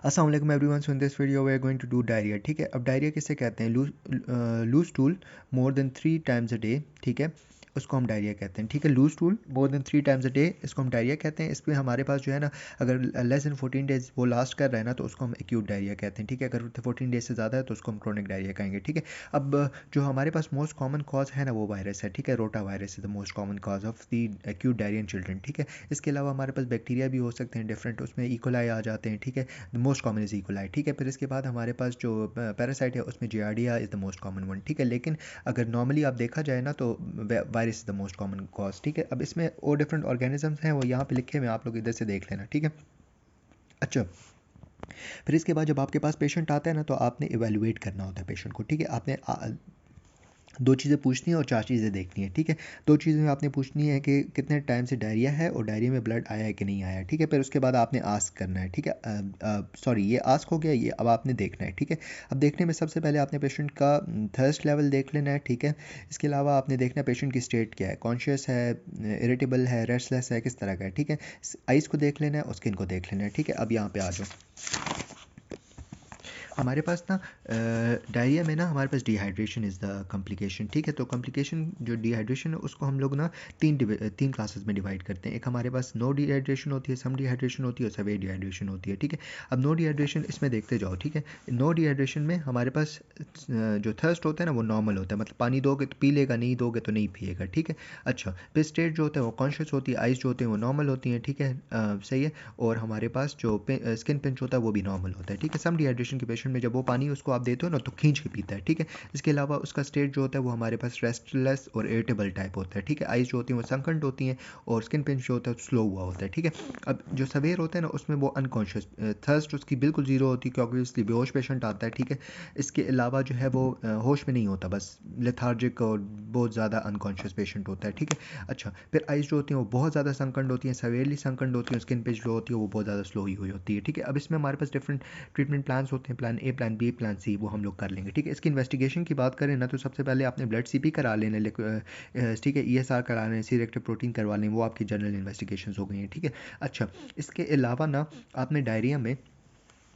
अस्सलाम वालेकुम everyone, so in this video we are going to do diarrhoea. ठीक है, अब डायरिया किसे कहते हैं? Loose stool more than 3 times a day. ठीक है, उसको हम डायरिया कहते हैं। ठीक है, loose stool more than 3 times a day, इसको हम डायरिया कहते हैं। इसमें हमारे पास जो है ना, अगर लेस देन 14 डेज वो लास्ट कर रहा है ना, तो उसको हम एक्यूट डायरिया कहते हैं। ठीक है, अगर 14 डेज से ज़्यादा है तो उसको हम क्रोनिक डायरिया कहेंगे। ठीक है, अब जो हमारे पास मोस्ट कॉमन कॉज है ना, वो वायरस है। ठीक है, rota virus is the most common cause of the acute diarrhoea in children. ठीक है, इसके अलावा हमारे पास बैक्टीरिया भी हो सकते हैं डिफरेंट, उसमें इकोलाई आ जाते हैं। ठीक है, the most common is E coli. ठीक है, फिर इसके बाद हमारे पास जो पैरासाइट है उसमें giardia is the most common one. ठीक है, लेकिन अगर नॉर्मली आप देखा जाए ना, तो virus is the most common cause. ठीक है, अब इसमें और डिफरेंट ऑर्गेनिजम्स हैं, वो यहाँ पे लिखे हुए हैं, आप लोग इधर से देख लेना। ठीक है, अच्छा, फिर इसके बाद जब आपके पास पेशेंट आता है ना, तो आपने इवेलुएट करना होता है पेशेंट को। ठीक है, आपने दो चीज़ें पूछनी है और चार चीज़ें देखनी है। ठीक है, दो चीज़ें आपने पूछनी है कि कितने टाइम से डायरिया है और डायरिया में ब्लड आया है कि नहीं आया। ठीक है, फिर उसके बाद आपने आस्क करना है। ठीक है, सॉरी, ये आस्क हो गया, ये अब आपने देखना है। ठीक है, अब देखने में सबसे पहले आपने पेशेंट का थर्स्ट लेवल देख लेना है। ठीक है, इसके अलावा आपने देखना है पेशेंट की स्टेट क्या है, कॉन्शियस है, इरिटेबल है, रेस्टलेस है, किस तरह का है। ठीक है, आइज़ को देख लेना है और स्किन को देख लेना है। ठीक है, अब यहाँ पे आ जाओ। हमारे पास ना डायरिया में ना हमारे पास डिहाइड्रेशन इज़ द कॉम्प्लिकेशन। ठीक है, तो कॉम्प्लिकेशन जो डिहाइड्रेशन है उसको हम लोग ना तीन क्लासेस में डिवाइड करते हैं। एक हमारे पास नो डिहाइड्रेशन होती है, सम डिहाइड्रेशन होती है और सवेयर डिहाइड्रेशन होती है। ठीक है, अब नो डिहाइड्रेशन इसमें देखते जाओ। ठीक है, नो डिहाइड्रेशन में हमारे पास जो थर्स्ट होता है ना, वो नॉर्मल होता है, मतलब पानी दोगे तो पी लेगा, नहीं दोगे तो नहीं पिएगा। ठीक है, अच्छा, फिर स्टेट जो होता है वो कॉन्शियस होती है, आइज जो होते हैं वो नॉर्मल होती हैं। ठीक है, सही है, और हमारे पास जो स्किन पिंच होता है वो भी नॉर्मल होता है। ठीक है, सम डिहाइड्रेशन के पेशेंट में जब वो पानी उसको आप देते हो ना, तो खींच के पीता है। ठीक है, इसके अलावा उसका स्टेट जो होता है वो हमारे पास रेस्टलेस और इरिटेबल टाइप होता है। ठीक है, आइज जो होती हैं वो संकंड होती हैं और स्किन पिंच जो होता है स्लो हुआ होता है। ठीक है, अब जो सवेयर होता है ना, उसमें वो अनकॉन्शियस, थर्स्ट उसकी बिल्कुल जीरो होती है, क्योंकि इसलिए बेहोश पेशेंट आता है। ठीक है, इसके अलावा जो है वो होश में नहीं होता, बस लेथार्जिक और बहुत ज़्यादा अनकॉन्शियस पेशेंट होता है। ठीक है, अच्छा, फिर आइज जो होती हैं वो बहुत ज़्यादा संकंड होती हैं, सवेयरली संकंड होती हैं, स्किन पिंच जो होती है वो बहुत ज़्यादा स्लो हुई होती है। ठीक है, अब इसमें हमारे पास डिफरेंट ट्रीटमेंट प्लान्स होते हैं, plan A, plan B, plan C, वो हम लोग कर लेंगे। ठीक है, इसकी इन्वेस्टिगेशन की बात करें ना, तो सबसे पहले आपने ब्लड सीपी करा लेना, ठीक है, ईएसआर करा लेना, सी रेक्टिव प्रोटीन करवा लें, वो आपकी जनरल इन्वेस्टिगेशन हो गई हैं। ठीक है, अच्छा, इसके अलावा ना आपने डायरिया में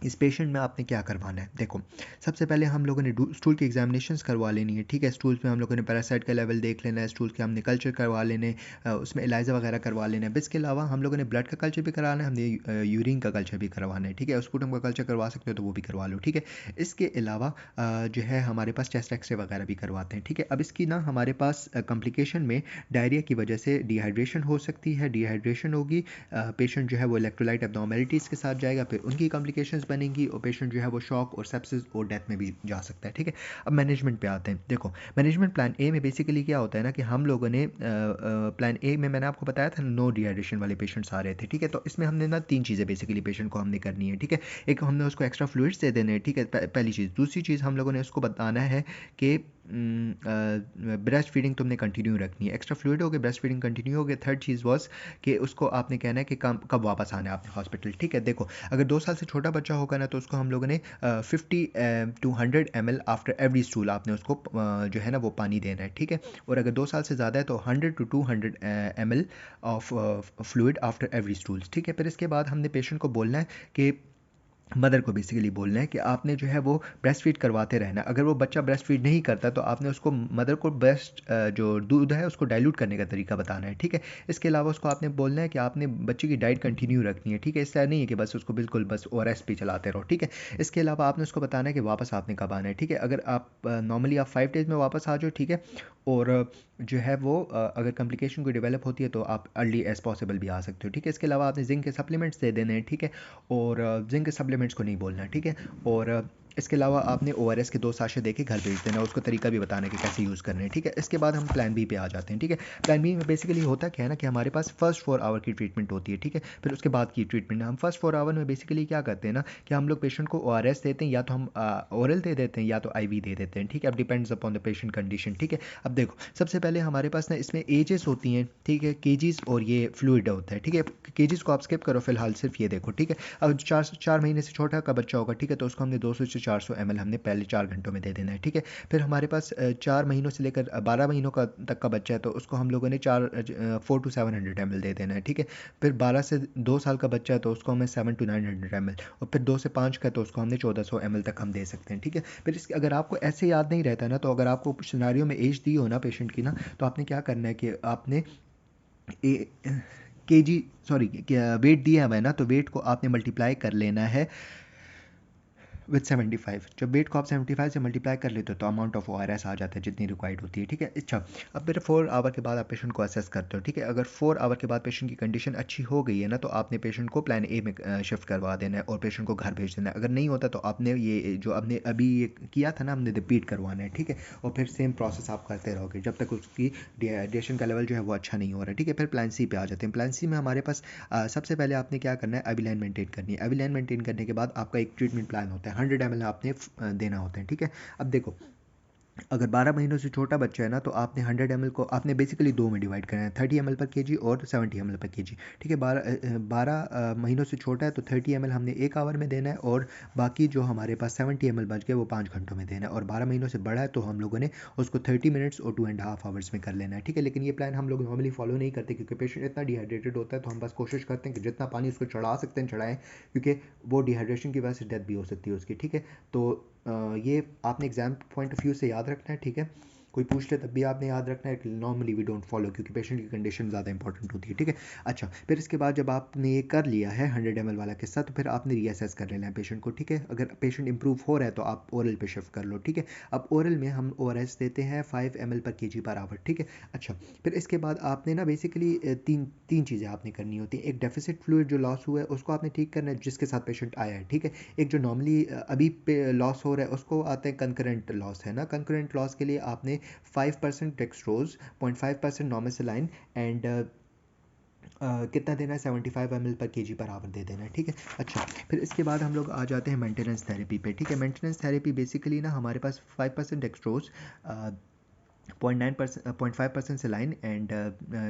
इस पेशेंट में आपने क्या करवाना है? देखो, सबसे पहले हम लोगों ने स्टूल की एग्जामिनेशंस करवा लेनी है। ठीक है, स्टूल्स में हम लोगों ने पैरासाइट का लेवल देख लेना है, स्टूल्स के हमने कल्चर करवा लेने, उसमें एलाइजा वगैरह करवा लेना है। इसके अलावा हम लोगों ने ब्लड का कल्चर भी कराना है, हमने यूरिन का कल्चर भी करवाना है। ठीक है, स्पूटम का कल्चर करवा सकते हो तो वो भी करवा लो। ठीक है, इसके अलावा जो है हमारे पास चेस्ट एक्सरे वगैरह भी करवाते हैं। ठीक है, अब इसकी ना हमारे पास कॉम्प्लिकेशन में डायरिया की वजह से डिहाइड्रेशन हो सकती है। डिहाइड्रेशन होगी, पेशेंट जो है वो इलेक्ट्रोलाइट एब्नॉर्मेलिटीज़ के साथ जाएगा, फिर उनकी कॉम्प्लिकेशंस बनेंगी और पेशेंट जो है वो शॉक और सेप्सिस और डेथ में भी जा सकता है। ठीक है, अब मैनेजमेंट पे आते हैं। देखो, मैनेजमेंट प्लान ए में बेसिकली क्या होता है ना, कि हम लोगों ने प्लान ए में मैंने आपको बताया था नो डिहाइड्रेशन वाले पेशेंट्स आ रहे थे। ठीक है, तो इसमें हमने ना तीन चीज़ें बेसिकली पेशेंट को हमने करनी है। ठीक है, एक हमने उसको एक्स्ट्रा फ्लूइड्स दे देने हैं। ठीक है, पहली चीज़। दूसरी चीज़ हम लोगों ने उसको बताना है कि ब्रेस्ट फीडिंग तुमने कंटिन्यू रखनी है, एक्स्ट्रा फ्लूइड हो गए, ब्रेस्ट फीडिंग कंटिन्यू हो गया। थर्ड चीज़ वॉज कि उसको आपने कहना है कि कब वापस आना है आपने हॉस्पिटल। ठीक है, देखो, अगर 2 साल से छोटा बच्चा होगा ना, तो उसको हम लोगों ने 50 to 100 ml after every stool आपने उसको जो है ना वो पानी देना है। ठीक है, और अगर 2 साल से ज़्यादा है तो 100 to 200 ml of fluid after every stools. ठीक है, फिर इसके बाद हमने पेशेंट को बोलना है कि मदर को बेसिकली बोलना है कि आपने जो है वो ब्रेस्ट फीड करवाते रहना। अगर वो बच्चा ब्रेस्ट फीड नहीं करता तो आपने उसको मदर को ब्रेस्ट जो दूध है उसको डाइल्यूट करने का तरीका बताना है। ठीक है, इसके अलावा उसको आपने बोलना है कि आपने बच्चे की डाइट कंटिन्यू रखनी है। ठीक है, इससे नहीं है कि बस उसको बिल्कुल बस ओआरएस पे चलाते रहो। ठीक है, इसके अलावा आपने उसको बताना है कि वापस आपने कब आना है। ठीक है, अगर आप नॉर्मली आप 5 डेज़ में वापस आ जाओ। ठीक है, और जो है वो अगर कॉम्प्लिकेशन कोई डेवलप होती है तो आप अर्ली एज पॉसिबल भी आ सकते हो। ठीक है, इसके अलावा आपने जिंक के सप्लीमेंट्स दे देने हैं। ठीक है, और जिंक के सप्लीमेंट्स को नहीं बोलना है। ठीक है, और इसके अलावा आपने ओआरएस के 2 साशे देके घर भेज देना, उसको तरीका भी बताना है कि कैसे यूज़ करना है। ठीक है, इसके बाद हम प्लान बी पे आ जाते हैं। ठीक है, प्लान बी में बेसिकली होता क्या है ना, कि हमारे पास फर्स्ट 4 आवर की ट्रीटमेंट होती है। ठीक है, फिर उसके बाद की ट्रीटमेंट हम फर्स्ट 4 आवर में बेसिकली क्या करते हैं ना, कि हम लोग पेशेंट को ओआरएस देते हैं, या तो हम ओरल दे देते हैं या तो आईवी दे देते हैं। ठीक है, अब depends upon the patient condition. ठीक है, अब देखो, सबसे पहले हमारे पास ना इसमें एजेस होती हैं। ठीक है, केजीज और ये फ्लूइड होता है। ठीक है, केजीज को आप स्किप करो फिलहाल, सिर्फ ये देखो। ठीक है, अब 4 महीने से छोटा का बच्चा होगा, ठीक है, तो उसको हमने 200 से 400 ml हमने पहले 4 घंटों में दे देना है, ठीक है। फिर हमारे पास 4 महीनों से लेकर 12 महीनों का तक का बच्चा है तो उसको हम लोगों ने 4 to 700 ml दे देना है, ठीक है। फिर 12 से 2 साल का बच्चा है तो उसको हमें 7 to 900 ml, और फिर 2 से 5 का तो उसको हमने 1400 ml तक हम दे सकते हैं, ठीक है। फिर इसके अगर आपको ऐसे याद नहीं रहता ना, तो अगर आपको सिनारियो में एज दी हो ना पेशेंट की ना, तो आपने क्या करना है कि आपने केजी सॉरी वेट दिया हुआ है ना, तो वेट को आपने मल्टीप्लाई कर लेना है विद 75। जब वेट को आप 75 से मल्टीप्लाई कर लेते हो तो अमाउंट ऑफ ORS आ जाता है जितनी रिक्वायर्ड होती है, ठीक है। अच्छा, अब फिर 4 आवर के बाद आप पेशेंट को असेस करते हो, ठीक है। अगर 4 आवर के बाद पेशेंट की कंडीशन अच्छी हो गई है ना, तो आपने पेशेंट को प्लान ए में शिफ्ट करवा देना है और पेशेंट को घर भेज देना है। अगर नहीं होता तो आपने ये जो आपने अभी ये किया था ना, हमने रिपीट करवाना है, ठीक है। और फिर सेम प्रोसेस आप करते रहोगे जब तक उसकी डिहाइड्रेशन का लेवल जो है वो अच्छा नहीं हो रहा है, ठीक है। फिर प्लान सी पे आ जाते हैं। प्लान सी में हमारे पास सबसे पहले आपने क्या करना है, अभी लाइन मेंटेन करनी है। अभी लाइन मेंटेन करने के बाद आपका एक ट्रीटमेंट प्लान होता है, 100 ml आपने देना होता है, ठीक है। अब देखो, अगर 12 महीनों से छोटा बच्चा है ना, तो आपने 100 ml को आपने बेसिकली दो में डिवाइड करना है, 30 ml पर केजी और 70 ml पर केजी, ठीक है। 12 महीनों से छोटा है तो 30 ml हमने 1 आवर में देना है, और बाकी जो हमारे पास 70 ml बच गए वो 5 घंटों में देना है। और 12 महीनों से बड़ा है तो हम लोगों ने उसको 30 मिनट्स और 2.5 आवर्स में कर लेना है, ठीक है। लेकिन ये प्लान हम लोग नॉर्मली फॉलो नहीं करते क्योंकि पेशेंट इतना डिहाइड्रेटेड होता है, तो हम बस कोशिश करते हैं कि जितना पानी उसको चढ़ा सकते हैं चढ़ाएं, क्योंकि वो डिहाइड्रेशन की वजह से डेथ भी हो सकती है उसकी, ठीक है। तो ये आपने एग्जाम पॉइंट ऑफ व्यू से याद रखना है, ठीक है। कोई पूछ ले तब भी आपने याद रखना है कि नॉर्मली वी डोंट फॉलो, क्योंकि पेशेंट की कंडीशन ज़्यादा इंपॉर्टेंट होती है, ठीक है। अच्छा, फिर इसके बाद जब आपने ये कर लिया है 100 ml वाला किस्सा, तो फिर आपने रीअसेस कर लेना है पेशेंट को, ठीक है। अगर पेशेंट इंप्रूव हो रहा है तो आप ओरल पे शिफ्ट कर लो, ठीक है। अब ओरल में हम ORS देते हैं 5 ml पर केजी पर आवर, ठीक है। अच्छा, फिर इसके बाद आपने ना बेसिकली तीन चीज़ें आपने करनी होती हैं। एक डेफिसिट फ्लूइड जो लॉस हुआ है उसको आपने ठीक करना है जिसके साथ पेशेंट आया है, ठीक है। एक जो नॉर्मली अभी पे लॉस हो रहा है उसको आते हैं कंकरेंट लॉस, है ना। कंकरेंट लॉस के लिए आपने 5% डेक्सट्रोज, 0.5% नॉर्मेसालाइन एंड कितना देना है, 75 ml पर केजी पर आवर दे देना है, ठीक है। अच्छा, फिर इसके बाद हम लोग आ जाते हैं मेंटेनेंस थेरेपी पे, ठीक है। मेंटेनेंस थेरेपी बेसिकली ना हमारे पास 5% डेक्सट्रोज, 0.5% सेलाइन एंड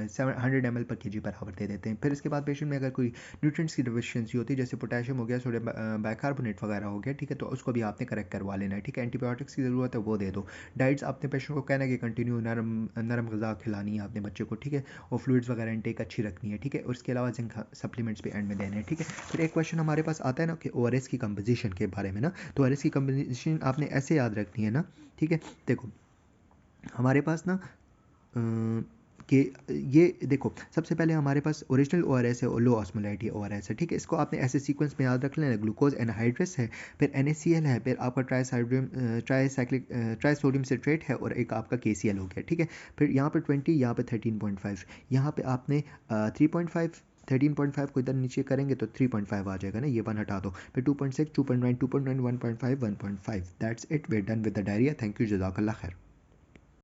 100 ml पर केजी पर आवर दे देते हैं। फिर इसके बाद पेशेंट में अगर कोई न्यूट्रिएंट्स की डिफिशियंसी होती है, जैसे पोटेशियम हो गया, सोडियम बाइकार्बोनेट वगैरह हो गया, ठीक है, तो उसको भी आपने करेक्ट करवा लेना है, ठीक है। एंटीबायोटिक्स की ज़रूरत है वो दे दो। डाइट्स आपने पेशेंट को कहना है कि कंटिन्यू नरम ग़िज़ा खिलानी है आपने बच्चे को, ठीक है। और फ्लूइड्स वगैरह इंटेक अच्छी रखनी है, ठीक है। और इसके अलावा जिंक सप्लीमेंट्स भी एंड में देने हैं, ठीक है। फिर एक क्वेश्चन हमारे पास आता है ना कि ORS की कंपोजिशन के बारे में ना, तो ORS की कंपोजिशन आपने ऐसे याद रखनी है ना, ठीक है। देखो हमारे पास ना कि ये देखो, सबसे पहले हमारे पास ओरिजिनल ORS है और लो ऑस्मोलैरिटी ORS है, ठीक है। इसको आपने ऐसे सीक्वेंस में याद रख लेना, ग्लूकोज एनहाइड्रस है, फिर NaCl है, फिर आपका ट्राइसोडियम सिट्रेट है, और एक आपका KCl हो गया, ठीक है। फिर यहाँ पे 20, यहाँ पे 13.5, यहाँ पे आपने 3.5 13.5 को इधर नीचे करेंगे तो 3.5 आ जाएगा ना, ये 1 हटा दो, फिर 2.6 2.9 2.9 1.5 1.5। That's it, we are done with the diarrhoea. Thank you, जज़ाकल्लाह खैर।